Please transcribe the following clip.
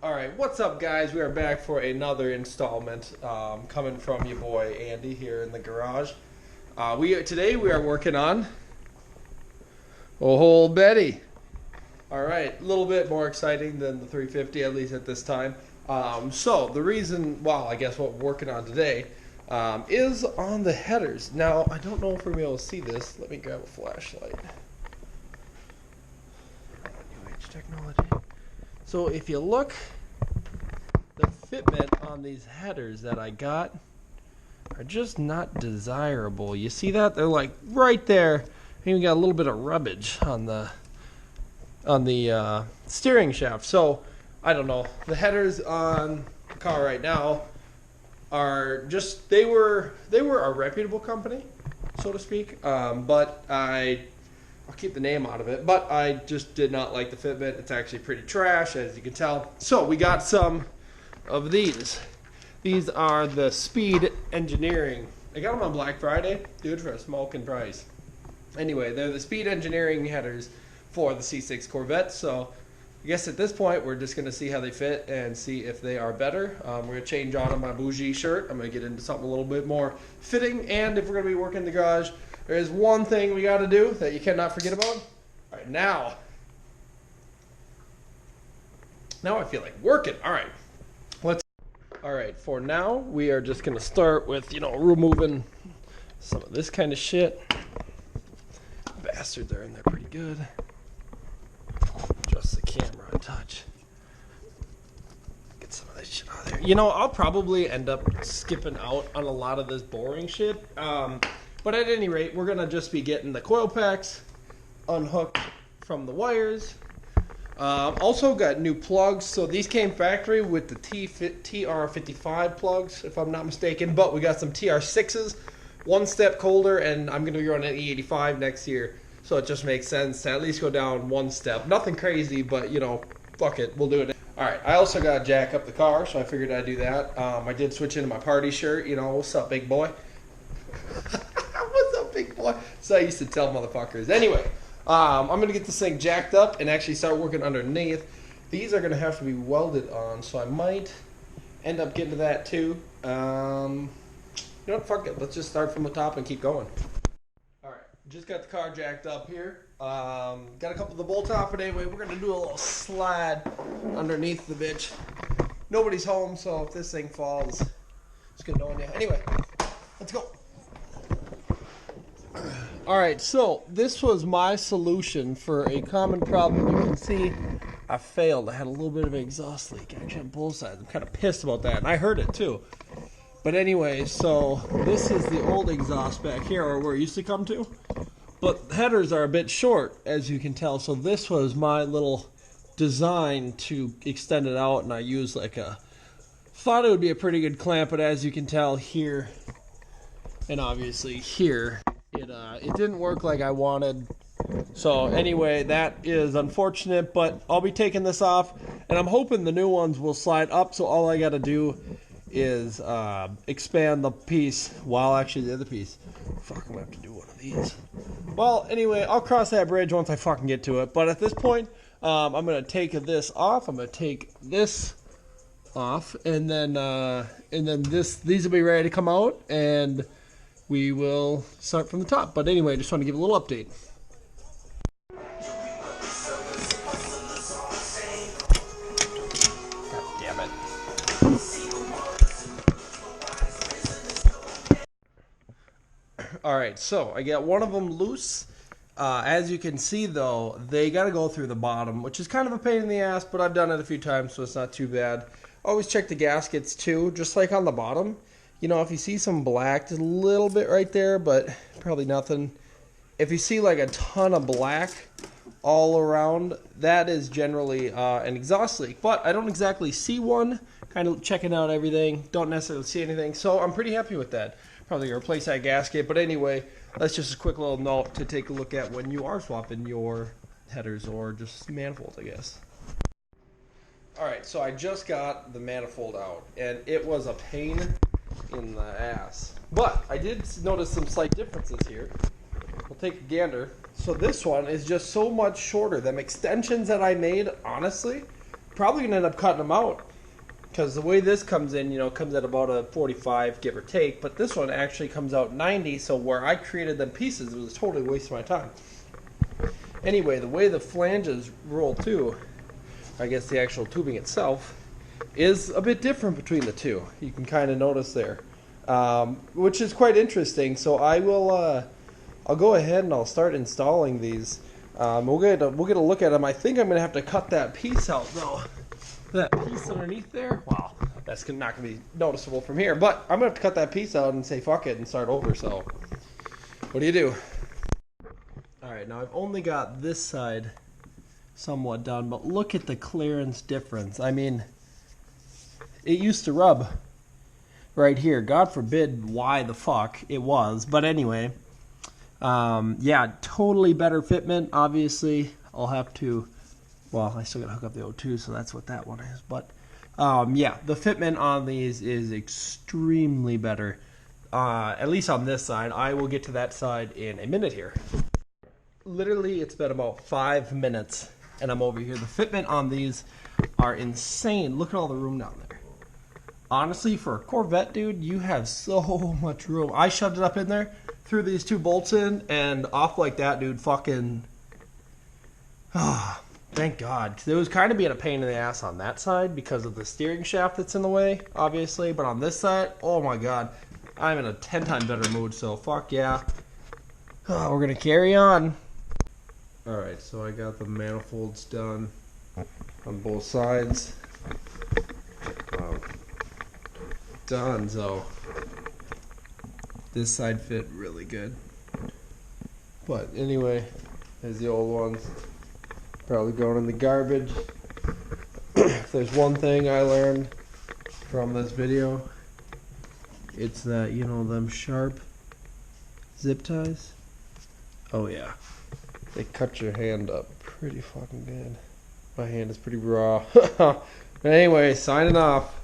Alright, what's up guys? We are back for another installment coming from your boy Andy here in the garage. Today we are working on old Betty. Alright, a little bit more exciting than the 350, at least at this time. So the reason, well, I guess what we're working on today is on the headers. Now, I don't know if we're going to be able to see this. Let me grab a flashlight. New age technology. So if you look, the fitment on these headers that I got are just not desirable. You see that? They're like right there. Even got a little bit of rubbish on the steering shaft. So I don't know. The headers on the car right now are just they were a reputable company, so to speak. But I'll keep the name out of it, but I just did not like the fitment. It's actually pretty trash, as you can tell. So we got some of these. These are the Speed Engineering. I got them on Black Friday, dude, for a smoking price. Anyway, they're the Speed Engineering headers for the C6 Corvette. So I guess at this point, we're just going to see how they fit and see if they are better. We're going to change on my bougie shirt. I'm going to get into something a little bit more fitting. And if we're going to be working in the garage, there is one thing we got to do that you cannot forget about. All right, now I feel like working. All right, all right, for now, we are just going to start with, removing some of this kind of shit. Bastards are in there pretty good. Adjust the camera a touch. Get some of this shit out of there. I'll probably end up skipping out on a lot of this boring shit. But at any rate, we're going to just be getting the coil packs unhooked from the wires. Also got new plugs. So these came factory with the TR55 plugs, if I'm not mistaken. But we got some TR6s, one step colder, and I'm going to be running an E85 next year. So it just makes sense to at least go down one step. Nothing crazy, but, fuck it. We'll do it. All right, I also got to jack up the car, so I figured I'd do that. I did switch into my party shirt. What's up, big boy? What's up, big boy? So I used to tell motherfuckers. Anyway, I'm going to get this thing jacked up and actually start working underneath. These are going to have to be welded on, so I might end up getting to that too. You know what? Fuck it. Let's just start from the top and keep going. All right, just got the car jacked up here. Got a couple of the bolts off, but anyway, we're going to do a little slide underneath the bitch. Nobody's home, so if this thing falls, it's good knowing you. Anyway, let's go. Alright, so this was my solution for a common problem. You can see I failed. I had a little bit of an exhaust leak actually on both sides. I'm kind of pissed about that, and I heard it too. But anyway, so this is the old exhaust back here, or where it used to come to. But the headers are a bit short, as you can tell. So this was my little design to extend it out, and I used thought it would be a pretty good clamp, but as you can tell here, and obviously here, it didn't work like I wanted. So anyway, that is unfortunate, but I'll be taking this off, and I'm hoping the new ones will slide up, so all I got to do is expand the piece, while actually the other piece, fuck, I'm going to have to do one of these. Well, anyway, I'll cross that bridge once I fucking get to it, but at this point, I'm going to take this off, I'm going to take this off, and then these will be ready to come out, and we will start from the top. But anyway, just want to give a little update. God damn it. Alright, so I got one of them loose. As you can see, though, they got to go through the bottom, which is kind of a pain in the ass, but I've done it a few times, so it's not too bad. Always check the gaskets, too, just like on the bottom. If you see some black, just a little bit right there, but probably nothing. If you see like a ton of black all around, that is generally an exhaust leak. But I don't exactly see one. Kind of checking out everything. Don't necessarily see anything. So I'm pretty happy with that. Probably going to replace that gasket. But anyway, that's just a quick little note to take a look at when you are swapping your headers or just manifolds, I guess. Alright, so I just got the manifold out, and it was a pain in the ass. But I did notice some slight differences here. We'll take a gander. So this one is just so much shorter. Them extensions that I made, honestly, probably going to end up cutting them out. Because the way this comes in, comes at about a 45, give or take. But this one actually comes out 90, so where I created them pieces, it was totally a waste of my time. Anyway, the way the flanges roll too, I guess the actual tubing itself, is a bit different between the two. You can kind of notice there, which is quite interesting. So I will, I'll go ahead and I'll start installing these. We'll get a look at them. I think I'm going to have to cut that piece out though. That piece underneath there, wow, that's not going to be noticeable from here. But I'm going to have to cut that piece out and say fuck it and start over. So what do you do? Alright, now I've only got this side somewhat done, but look at the clearance difference. I mean, it used to rub right here. God forbid why the fuck it was. But anyway, yeah, totally better fitment. Obviously, I'll have to... Well, I still got to hook up the O2, so that's what that one is. But, yeah, the fitment on these is extremely better, at least on this side. I will get to that side in a minute here. Literally, it's been about 5 minutes, and I'm over here. The fitment on these are insane. Look at all the room down there. Honestly, for a Corvette, dude, you have so much room. I shoved it up in there, threw these 2 bolts in, and off like that, dude, fucking... Thank God. It was kind of being a pain in the ass on that side because of the steering shaft that's in the way, obviously. But on this side, oh my God, I'm in a 10 times better mood, so fuck yeah. We're going to carry on. Alright, so I got the manifolds done on both sides. Done, so this side fit really good. But anyway, there's the old ones. Probably going in the garbage. If there's one thing I learned from this video, it's that, them sharp zip ties, oh yeah, they cut your hand up pretty fucking good. My hand is pretty raw. But anyway, signing off.